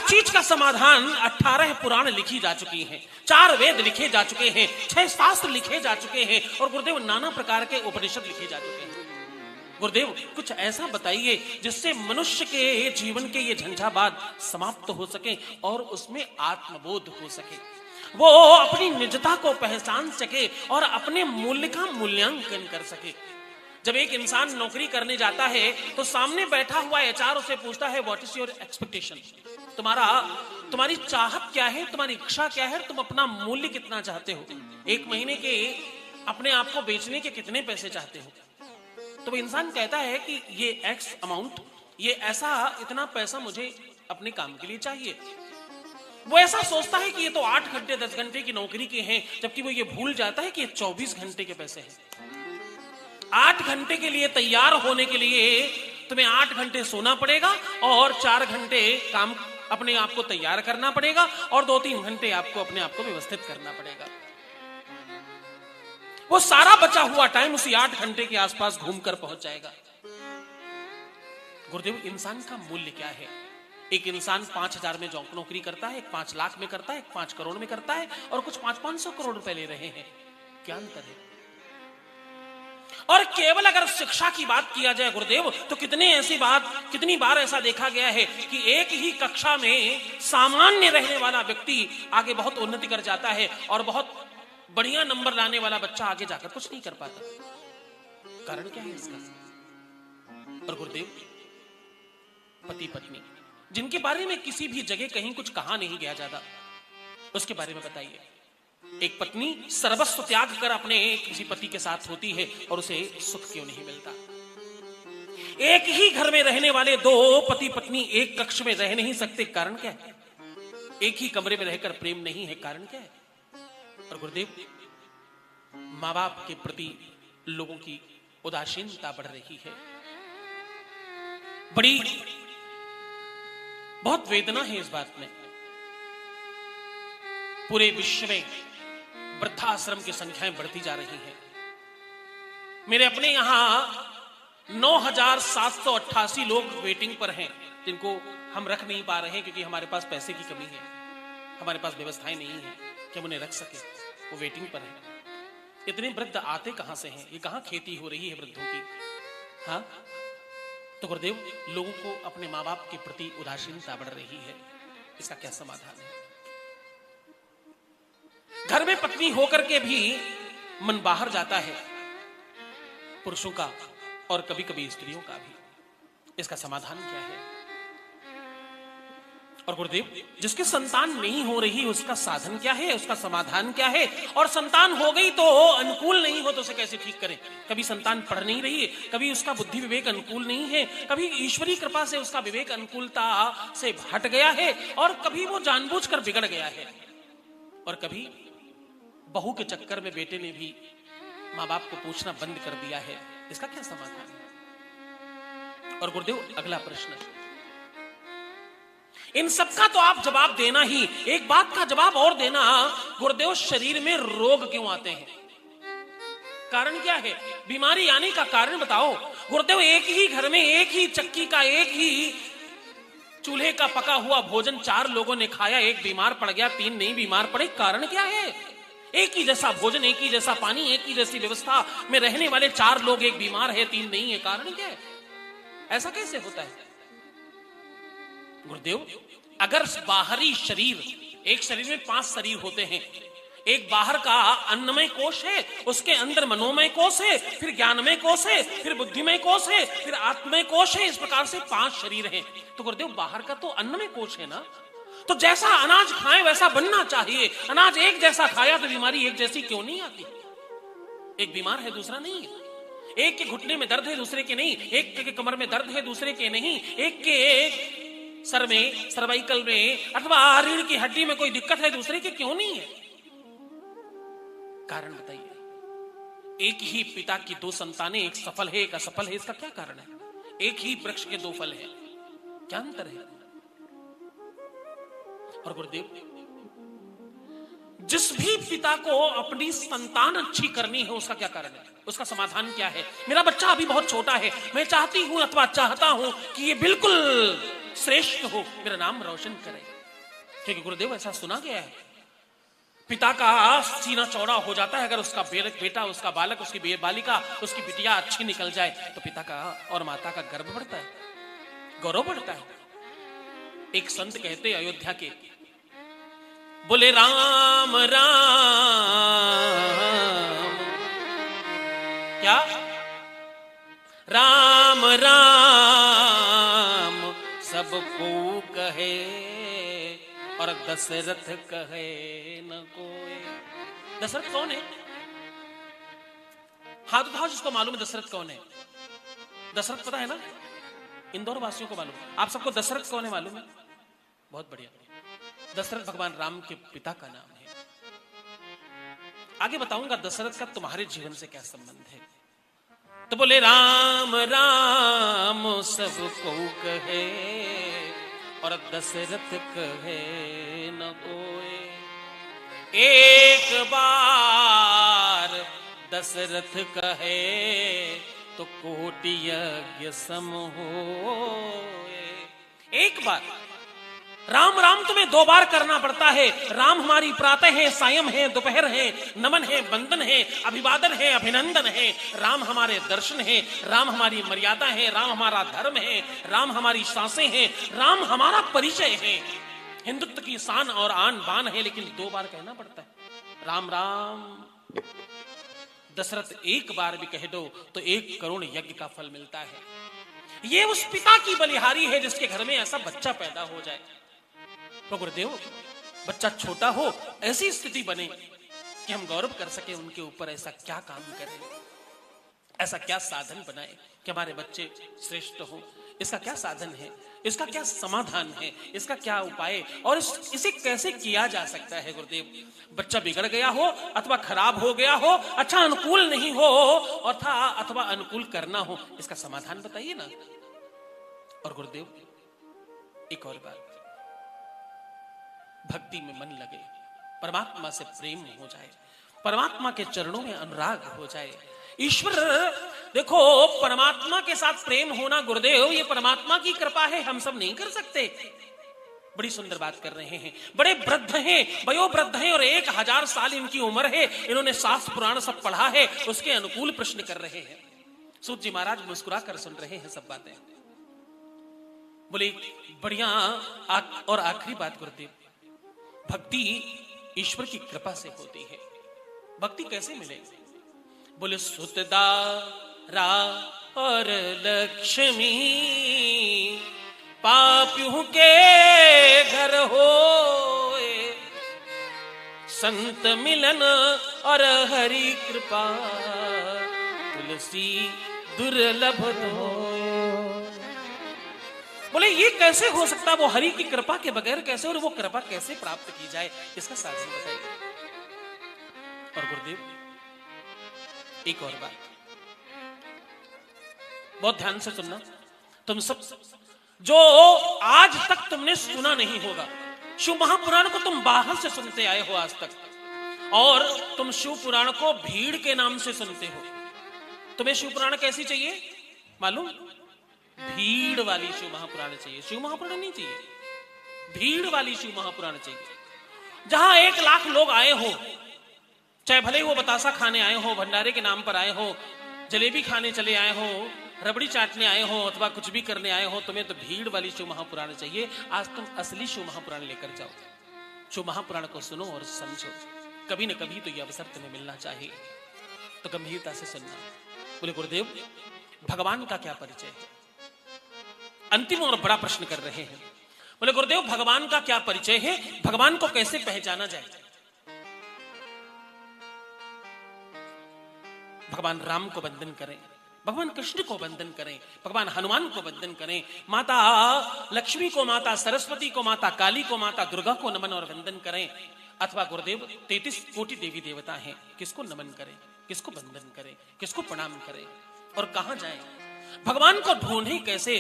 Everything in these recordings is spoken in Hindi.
चीज का समाधान 18 पुराण लिखी जा चुकी हैं, 4 वेद लिखे जा चुके हैं, 6 शास्त्र लिखे जा चुके हैं और गुरुदेव नाना प्रकार के उपनिषद लिखे जा चुके हैं। गुरुदेव कुछ ऐसा बताइए जिससे मनुष्य के जीवन के ये झंझावात समाप्त हो सके और उसमें आत्मबोध हो सके, वो अपनी निजता को पहचान सके और अपने मूल्य का मूल्यांकन कर सके। जब एक इंसान नौकरी करने जाता है तो सामने बैठा हुआ एचआर उसे पूछता है व्हाट इज योर एक्सपेक्टेशन, तुम्हारी चाहत क्या है, तुम्हारी इच्छा क्या है, तुम अपना मूल्य कितना चाहते हो, एक महीने के अपने आप को बेचने के कितने पैसे चाहते हो। तो वो इंसान कहता है कि ये एक्स अमाउंट, ये ऐसा इतना पैसा मुझे अपने काम के लिए चाहिए। वो ऐसा सोचता है कि ये तो 8 घंटे 10 घंटे की नौकरी के हैं, जबकि वो ये भूल जाता है कि ये 24 घंटे के पैसे हैं। 8 घंटे के लिए तैयार होने के लिए तुम्हें 8 घंटे सोना पड़ेगा और 4 घंटे काम अपने आप को तैयार करना पड़ेगा और 2-3 घंटे आपको अपने आप को व्यवस्थित करना पड़ेगा। वो सारा बचा हुआ टाइम उसी 8 घंटे के आसपास घूमकर पहुंच जाएगा। गुरुदेव इंसान का मूल्य क्या है? एक इंसान 5,000 में नौकरी करता है, एक 5 लाख में करता है, एक 5 करोड़ में करता है और कुछ 500 करोड़ रुपए ले रहे हैं। क्या अंतर है? और केवल अगर शिक्षा की बात किया जाए गुरुदेव तो कितनी बार ऐसा देखा गया है कि एक ही कक्षा में सामान्य रहने वाला व्यक्ति आगे बहुत उन्नति कर जाता है और बहुत बढ़िया नंबर लाने वाला बच्चा आगे जाकर कुछ नहीं कर पाता। कारण क्या है इसका? और गुरुदेव पति पत्नी जिनके बारे में किसी भी जगह कहीं कुछ कहा नहीं गया ज्यादा, उसके बारे में बताइए। एक पत्नी सर्वस्व त्याग कर अपने किसी पति के साथ होती है और उसे सुख क्यों नहीं मिलता? एक ही घर में रहने वाले 2 पति पत्नी एक कक्ष में रह नहीं सकते, कारण क्या है? एक ही कमरे में रहकर प्रेम नहीं है, कारण क्या है? और गुरुदेव मां बाप के प्रति लोगों की उदासीनता बढ़ रही है। बहुत वेदना है इस बात में। पूरे विश्व में वृद्धाश्रम की संख्याएं बढ़ती जा रही हैं। मेरे अपने यहां 9,788 लोग वेटिंग पर हैं जिनको हम रख नहीं पा रहे हैं क्योंकि हमारे पास पैसे की कमी है, हमारे पास व्यवस्थाएं नहीं है कि हम उन्हें रख सके। वो वेटिंग पर है। इतने वृद्ध आते कहां से हैं? ये कहां खेती हो रही है वृद्धों की? हाँ, तो गुरुदेव लोगों को अपने मां बाप के प्रति उदासीनता बढ़ रही है। इसका क्या समाधान है? घर में पत्नी होकर के भी मन बाहर जाता है, पुरुषों का और कभी कभी स्त्रियों का भी। इसका समाधान क्या है? और गुरुदेव जिसकी संतान नहीं हो रही उसका साधन क्या है, उसका समाधान क्या है? और संतान हो गई तो अनुकूल नहीं हो तो उसे कैसे ठीक करें? कभी संतान पढ़ नहीं रही है, कभी उसका बुद्धि विवेक अनुकूल नहीं है, कभी ईश्वरीय कृपा से उसका विवेक अनुकूलता से हट गया है और कभी वो जानबूझकर बिगड़ गया है, और कभी बहू के चक्कर में बेटे ने भी मां बाप को पूछना बंद कर दिया है। इसका क्या समाधान है? और गुरुदेव अगला प्रश्न, इन सबका तो आप जवाब देना ही, एक बात का जवाब और देना, गुरुदेव शरीर में रोग क्यों आते हैं? कारण क्या है? बीमारी आने का कारण बताओ। गुरुदेव एक ही घर में एक ही चक्की का एक ही चूल्हे का पका हुआ भोजन 4 लोगों ने खाया, एक बीमार पड़ गया, 3 नहीं बीमार पड़े। कारण क्या है? एक ही जैसा भोजन, एक ही जैसा पानी, एक ही जैसी व्यवस्था में रहने वाले 4 लोग, एक बीमार है 3 नहीं है। कारण क्या है? ऐसा कैसे होता है? गुरुदेव अगर बाहरी शरीर, एक शरीर में 5 शरीर होते हैं, एक बाहर का अन्नमय कोश है, उसके अंदर मनोमय कोश है, फिर ज्ञानमय कोश है, फिर बुद्धिमय कोश है, फिर आत्ममय कोश है। इस प्रकार से 5 शरीर हैं। तो गुरुदेव बाहर का तो अन्नमय कोश है ना, तो जैसा अनाज खाए वैसा बनना चाहिए। अनाज एक जैसा खाया तो बीमारी एक जैसी क्यों नहीं आती? एक बीमार है दूसरा नहीं है, एक के घुटने में दर्द है दूसरे के नहीं, एक के कमर में दर्द है दूसरे के नहीं, एक के सर में, सर्वाइकल में अथवा रीढ़ की हड्डी में कोई दिक्कत है दूसरे के क्यों नहीं है? कारण बताइए। एक ही पिता की 2 संतानें, एक सफल है एक असफल है, इसका क्या कारण है? एक ही वृक्ष के 2 फल हैं, क्या अंतर है? और गुरुदेव जिस भी पिता को अपनी संतान अच्छी करनी है उसका क्या कारण है, उसका समाधान क्या है? मेरा बच्चा अभी बहुत छोटा है, मैं चाहती हूं अथवा चाहता हूं कि ये बिल्कुल श्रेष्ठ हो, मेरा नाम रोशन करे। क्योंकि गुरुदेव ऐसा सुना गया है, पिता का सीना चौड़ा हो जाता है अगर उसका बेटा, उसका बालक, उसकी बालिका, उसकी बिटिया अच्छी निकल जाए तो पिता का और माता का गर्व बढ़ता है, गौरव बढ़ता है। एक संत कहते अयोध्या के, बोले राम राम, क्या राम राम सबको कहे और दशरथ कहे न कोई। दशरथ कौन है? हाथ उठाओ जिसको मालूम है दशरथ कौन है। दशरथ पता है ना, इंदौर वासियों को मालूम। आप सबको दशरथ कौन है मालूम है? बहुत बढ़िया। दशरथ भगवान राम के पिता का नाम है। आगे बताऊंगा दशरथ का तुम्हारे जीवन से क्या संबंध है। तो बोले राम राम सबको कहे और दशरथ कहे न कोई। एक बार दशरथ कहे तो कोटि यज्ञ सम होए। एक बार राम राम तुम्हें 2 बार करना पड़ता है। राम हमारी प्रातः है, सायं है, दोपहर है, नमन है, वंदन है, अभिवादन है, अभिनंदन है। राम हमारे दर्शन है, राम हमारी मर्यादा है, राम हमारा धर्म है, राम हमारी सांसें हैं, राम हमारा परिचय है, हिंदुत्व की शान और आन बान है। लेकिन 2 बार कहना पड़ता है राम राम। दशरथ एक बार भी कह दो तो 1 करोड़ यज्ञ का फल मिलता है। ये उस पिता की बलिहारी है जिसके घर में ऐसा बच्चा पैदा हो जाए। तो गुरुदेव बच्चा छोटा हो, ऐसी स्थिति बने कि हम गौरव कर सके उनके ऊपर। ऐसा क्या काम करें, ऐसा क्या साधन बनाए कि हमारे बच्चे श्रेष्ठ हो। इसका क्या साधन है, इसका क्या समाधान है, इसका क्या उपाय, और इसे कैसे किया जा सकता है गुरुदेव। बच्चा बिगड़ गया हो अथवा खराब हो गया हो, अच्छा अनुकूल नहीं हो अथवा अनुकूल करना हो, इसका समाधान बताइए ना। और गुरुदेव एक और बात, भक्ति में मन लगे, परमात्मा से प्रेम हो जाए, परमात्मा के चरणों में अनुराग हो जाए। ईश्वर देखो, परमात्मा के साथ प्रेम होना गुरुदेव ये परमात्मा की कृपा है, हम सब नहीं कर सकते। बड़ी सुंदर बात कर रहे हैं, बड़े वृद्ध हैं, वयोवृद्ध हैं और 1000 साल इनकी उम्र है। इन्होंने शास्त्र पुराण सब पढ़ा है, उसके अनुकूल प्रश्न कर रहे हैं। सूत जी महाराज मुस्कुरा कर सुन रहे हैं सब बातें। बोले बढ़िया। और आखिरी बात गुरुदेव, भक्ति ईश्वर की कृपा से होती है। भक्ति कैसे मिले? बोले सुतदारा और लक्ष्मी पापियों के घर होए, संत मिलन और हरि कृपा तुलसी दुर्लभ होए। बोले ये कैसे हो सकता, वो हरि की कृपा के बगैर कैसे, और वो कृपा कैसे प्राप्त की जाए, इसका साधन बताइए। और गुरुदेव एक और बात बहुत ध्यान से सुनना, तुम सब जो आज तक तुमने सुना नहीं होगा, शिव महापुराण को तुम बाहर से सुनते आए हो आज तक, और तुम शिव पुराण को भीड़ के नाम से सुनते हो। तुम्हें शिव पुराण कैसी चाहिए मालूम? भीड़ वाली शिव महापुराण चाहिए। शिव महापुराण नहीं चाहिए, भीड़ वाली शिव महापुराण चाहिए, जहां 1 लाख लोग आए हो, चाहे भले वो बतासा खाने आए हो, भंडारे के नाम पर आए हो, जलेबी खाने चले आए हो, रबड़ी चाटने आए हो, अथवा कुछ भी करने आए हो, तुम्हें तो भीड़ वाली शिव महापुराण चाहिए। आज तुम असली शिव महापुराण लेकर जाओ, शिव महापुराण को सुनो और समझो। कभी न कभी तो ये अवसर तुम्हें मिलना चाहिए, तो गंभीरता से सुनना। बोले गुरुदेव भगवान का क्या परिचय है? अंतिम और बड़ा प्रश्न कर रहे हैं। बोले गुरुदेव भगवान का क्या परिचय है, भगवान को कैसे पहचाना जाए? भगवान राम को वंदन करें, भगवान कृष्ण को वंदन करें, भगवान हनुमान को वंदन करें, माता लक्ष्मी को, माता सरस्वती को, माता काली को, माता दुर्गा को नमन और वंदन करें। अथवा गुरुदेव 33 कोटि देवी देवता हैं, किसको नमन करें, किसको वंदन करें, किसको प्रणाम करें, और कहां जाएं? भगवान को ढूंढें कैसे?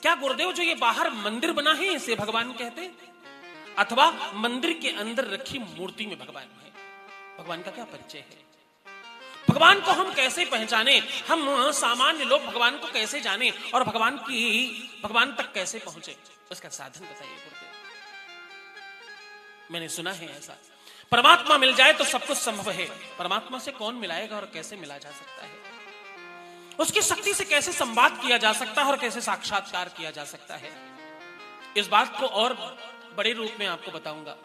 क्या गुरुदेव जो ये बाहर मंदिर बना है इसे भगवान कहते, अथवा मंदिर के अंदर रखी मूर्ति में भगवान है? भगवान का क्या परिचय है? भगवान को हम कैसे पहचाने, हम सामान्य लोग भगवान को कैसे जाने और भगवान तक कैसे पहुंचे, उसका साधन बताइए गुरुदेव। मैंने सुना है ऐसा, परमात्मा मिल जाए तो सब कुछ संभव है, परमात्मा से कौन मिलाएगा और कैसे मिला जा सकता है, उसकी शक्ति से कैसे संवाद किया जा सकता है और कैसे साक्षात्कार किया जा सकता है। इस बात को और बड़े रूप में आपको बताऊंगा।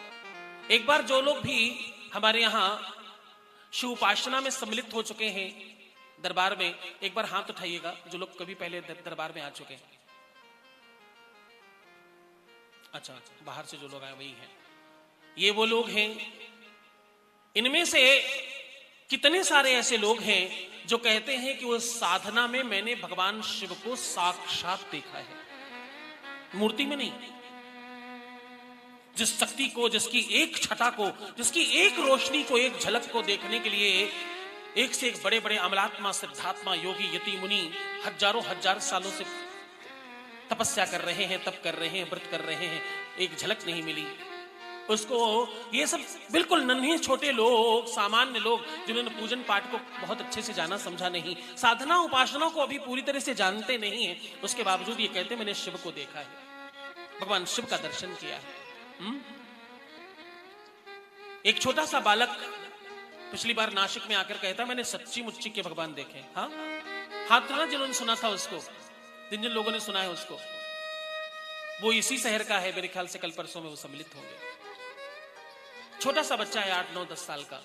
एक बार जो लोग भी हमारे यहां शिव उपासना में सम्मिलित हो चुके हैं दरबार में, एक बार हाथ उठाइएगा जो लोग कभी पहले दरबार में आ चुके हैं। अच्छा, बाहर से जो लोग आए वही हैं, ये वो लोग हैं। इनमें से कितने सारे ऐसे लोग हैं जो कहते हैं कि वो साधना में मैंने भगवान शिव को साक्षात देखा है, मूर्ति में नहीं। जिस शक्ति को, जिसकी एक छटा को, जिसकी एक रोशनी को, एक झलक को देखने के लिए एक से एक बड़े बड़े अमलात्मा, सिद्धात्मा, योगी, यति, मुनि हजारों हजार सालों से तपस्या कर रहे हैं, तप कर रहे हैं, व्रत कर रहे हैं, एक झलक नहीं मिली उसको। ये सब बिल्कुल नन्हे छोटे लोग, सामान्य लोग जिन्होंने पूजन पाठ को बहुत अच्छे से जाना समझा नहीं, साधना उपासना को अभी पूरी तरह से जानते नहीं है, उसके बावजूद ये कहते मैंने शिव को देखा है, भगवान शिव का दर्शन किया है। एक छोटा सा बालक पिछली बार नासिक में आकर कहता मैंने सच्ची मुच्ची के भगवान देखे। हाँ, हाथ तो ना जिन्होंने सुना था उसको, जिन जिन लोगों ने सुना है उसको, वो इसी शहर का है, मेरे ख्याल से कल परसों में वो सम्मिलित होंगे। छोटा सा बच्चा है 8, 9, 10 साल का,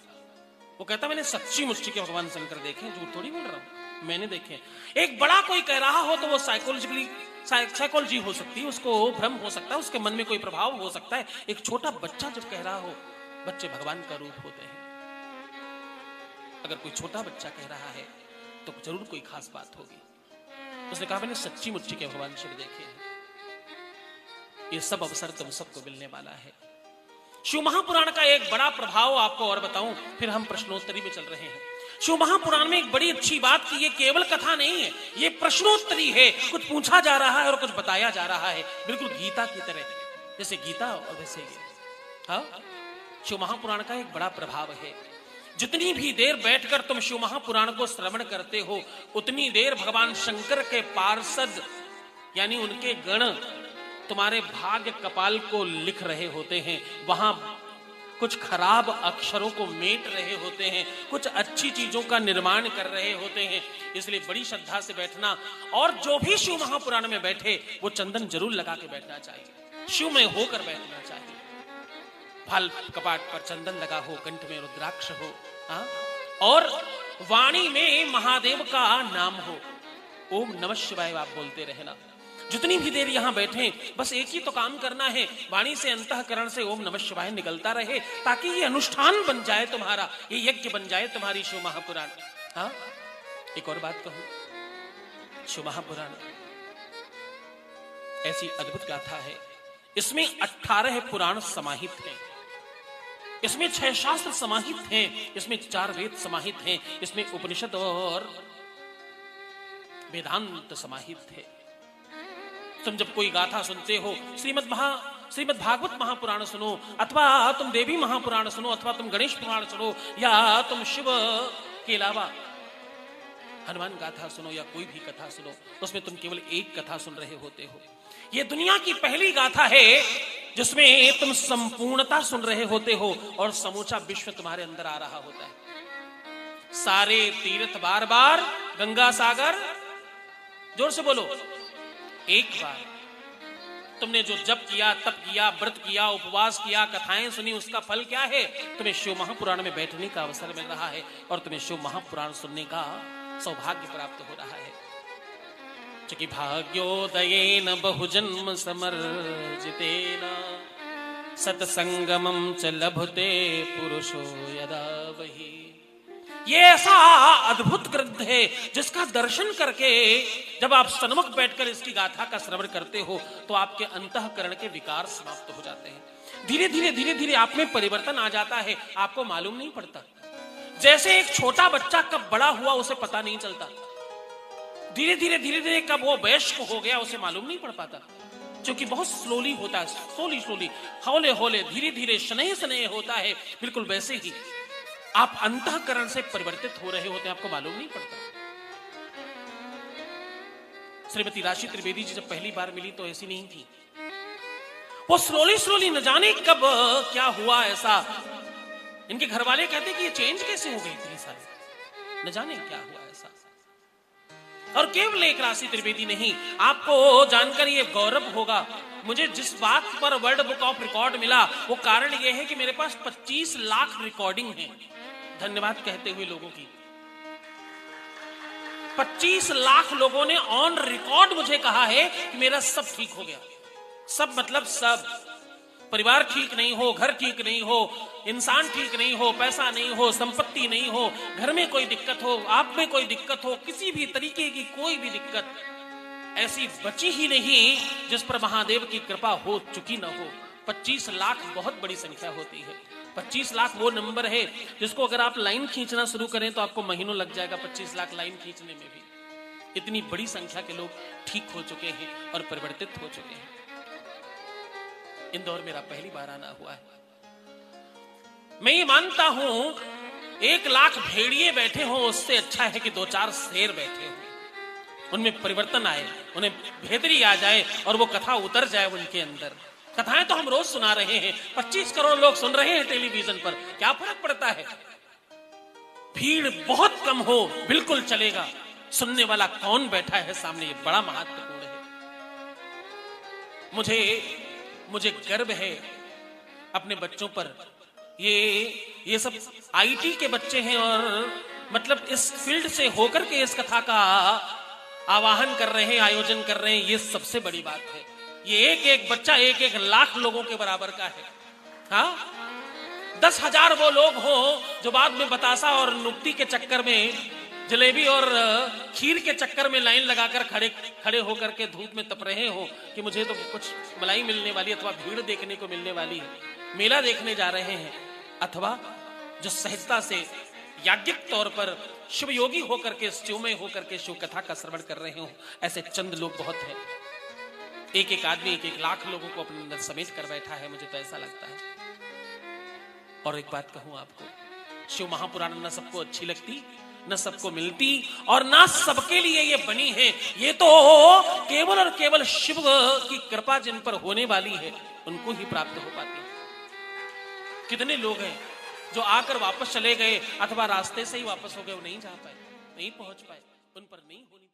वो कहता मैंने सच्ची मुच्ची के भगवान शंकर देखे, झूठ थोड़ी बोल रहा हूं, मैंने देखे। एक बड़ा कोई कह रहा हो तो वो साइकोलॉजी हो सकती है, उसको भ्रम हो सकता है, उसके मन में कोई प्रभाव हो सकता है। एक छोटा बच्चा जब कह रहा हो, बच्चे भगवान का रूप होते हैं। अगर कोई छोटा बच्चा कह रहा है तो जरूर कोई खास बात होगी। उसने कहा मैंने सच्ची मुच्ची के भगवान शिव देखे हैं। ये सब अवसर तुम सबको मिलने वाला है। शिव महापुराण का एक बड़ा प्रभाव आपको और बताऊं, फिर हम प्रश्नोत्तरी में चल रहे हैं। शिव महापुराण में एक बड़ी अच्छी बात की ये केवल कथा नहीं है, ये प्रश्नोत्तरी है। कुछ पूछा जा रहा है और कुछ बताया जा रहा है, बिल्कुल गीता की तरह, जैसे गीता और वैसे ये। हाँ, शिव महापुराण का एक बड़ा प्रभाव है। जितनी भी देर बैठकर तुम शिव महापुराण को श्रवण करते हो, उतनी देर भगवान शंकर के पार्षद यानी उनके गण तुम्हारे भाग्य कपाल को लिख रहे होते हैं। वहां कुछ खराब अक्षरों को मेट रहे होते हैं, कुछ अच्छी चीजों का निर्माण कर रहे होते हैं। इसलिए बड़ी श्रद्धा से बैठना, और जो भी शिव महापुराण में बैठे वो चंदन जरूर लगा के बैठना चाहिए, शिव में होकर बैठना चाहिए। फल कपाट पर चंदन लगा हो, कंठ में रुद्राक्ष हो, और वाणी में महादेव का नाम हो, ओम नमः शिवाय आप बोलते रहना। जितनी भी देर यहां बैठे बस एक ही तो काम करना है, वाणी से अंतःकरण से ओम नमः शिवाय निकलता रहे, ताकि ये अनुष्ठान बन जाए तुम्हारा, ये यज्ञ बन जाए तुम्हारी शिव महापुराण। हाँ, एक और बात कहूं, शिव महापुराण ऐसी अद्भुत गाथा है, इसमें 18 पुराण समाहित हैं, इसमें 6 शास्त्र समाहित हैं, इसमें 4 वेद समाहित हैं, इसमें उपनिषद और वेदांत समाहित है। तुम जब कोई गाथा सुनते हो, श्रीमद् भागवत महापुराण सुनो, अथवा तुम देवी महापुराण सुनो, अथवा तुम गणेश पुराण सुनो, या तुम शिव के अलावा हनुमान गाथा सुनो या कोई भी कथा सुनो, उसमें तुम केवल एक कथा सुन रहे होते हो। यह दुनिया की पहली गाथा है जिसमें तुम संपूर्णता सुन रहे होते हो और समूचा विश्व तुम्हारे अंदर आ रहा होता है। सारे तीर्थ बार बार, गंगा सागर, जोर से बोलो, एक बार। तुमने जो जप किया, तप किया, व्रत किया, उपवास किया, कथाएं सुनी, उसका फल क्या है? तुम्हें शिव महापुराण में बैठने का अवसर मिल रहा है और तुम्हें शिव महापुराण सुनने का सौभाग्य प्राप्त हो रहा है। चूंकि भाग्योदयेन बहुजन्म समर्जितेन सत्संगमं च लभते पुरुषो यदा वही। ये ऐसा अद्भुत ग्रंथ है जिसका दर्शन करके जब आप सन्मुख बैठकर इसकी गाथा का श्रवण करते हो तो आपके अंतःकरण के विकार समाप्त हो जाते हैं। धीरे धीरे आप में परिवर्तन आ जाता है, आपको मालूम नहीं पड़ता। जैसे एक छोटा बच्चा कब बड़ा हुआ उसे पता नहीं चलता, धीरे धीरे कब वो वयस्क हो गया उसे मालूम नहीं पड़ पाता, क्योंकि बहुत स्लोली होता है, स्लोली हौले हौले धीरे धीरे स्नेह होता है। बिल्कुल वैसे ही आप अंतःकरण से परिवर्तित हो रहे होते हैं, आपको मालूम नहीं पड़ता। श्रीमती राशि त्रिवेदी जी जब पहली बार मिली तो ऐसी नहीं थी, वो स्लोली न जाने कब क्या हुआ ऐसा। इनके घर वाले कहते कि ये चेंज कैसे हो गई इतनी सारी, न जाने क्या हुआ ऐसा। और केवल एक राशि त्रिवेदी नहीं, आपको जानकर ये गौरव होगा, मुझे जिस बात पर वर्ल्ड बुक ऑफ रिकॉर्ड मिला वो कारण ये है कि मेरे पास 25 लाख रिकॉर्डिंग है। धन्यवाद कहते हुए लोगों की, 25 लाख लोगों ने ऑन रिकॉर्ड मुझे कहा है कि मेरा सब ठीक हो गया। सब मतलब सब, परिवार ठीक नहीं हो, घर ठीक नहीं हो, इंसान ठीक नहीं हो, पैसा नहीं हो, संपत्ति नहीं हो, घर में कोई दिक्कत हो, आप में कोई दिक्कत हो, किसी भी तरीके की कोई भी दिक्कत ऐसी बची ही नहीं जिस पर महादेव की कृपा हो चुकी ना हो। 25 लाख बहुत बड़ी संख्या होती है। 25 लाख वो नंबर है जिसको अगर आप लाइन खींचना शुरू करें तो आपको महीनों लग जाएगा 25 लाख लाइन खींचने में भी। इतनी बड़ी संख्या के लोग ठीक हो चुके हैं और परिवर्तित हो चुके हैं। इंदौर मेरा पहली बार आना हुआ है। मैं ये मानता हूं 1 लाख भेड़िए बैठे हो उससे अच्छा है कि 2-4 शेर बैठे हो, उनमें परिवर्तन आए, उन्हें बेहतरी आ जाए और वो कथा उतर जाए उनके अंदर। कथाएं तो हम रोज सुना रहे हैं, 25 करोड़ लोग सुन रहे हैं टेलीविजन पर, क्या फर्क पड़ता है। भीड़ बहुत कम हो बिल्कुल चलेगा, सुनने वाला कौन बैठा है सामने, ये बड़ा महत्वपूर्ण है। मुझे गर्व है अपने बच्चों पर। ये सब आईटी के बच्चे हैं और मतलब इस फील्ड से होकर के इस कथा का आवाहन कर रहे हैं, आयोजन कर रहे हैं, ये सबसे बड़ी बात है। ये एक बच्चा 1-1 लाख लोगों के बराबर का है। हाँ, 10,000 वो लोग हो जो बाद में बतासा और नुक्ति के चक्कर में, जलेबी और खीर के चक्कर में लाइन लगाकर खड़े होकर के धूप में तप रहे हो कि मुझे तो कुछ मलाई मिलने वाली अथवा भीड़ देखने को मिलने वाली है, मेला देखने जा रहे हैं, अथवा जो सहजता से याज्ञिक तौर पर शिव योगी होकर के, शिवमय होकर के शिव कथा का श्रवण कर रहे हो। ऐसे चंद लोग बहुत हैं। 1-1 आदमी 1-1 लाख लोगों को अपने अंदर समेट कर बैठा है, मुझे तो ऐसा लगता है। और एक बात कहूं आपको, शिव महापुराण न सबको अच्छी लगती, न सबको मिलती और ना सबके लिए ये बनी है। ये तो केवल और केवल शिव की कृपा जिन पर होने वाली है उनको ही प्राप्त हो पाती है। कितने लोग हैं जो आकर वापस चले गए अथवा रास्ते से ही वापस हो गए, वो नहीं जा पाए, नहीं पहुंच पाए, उन पर नहीं होनी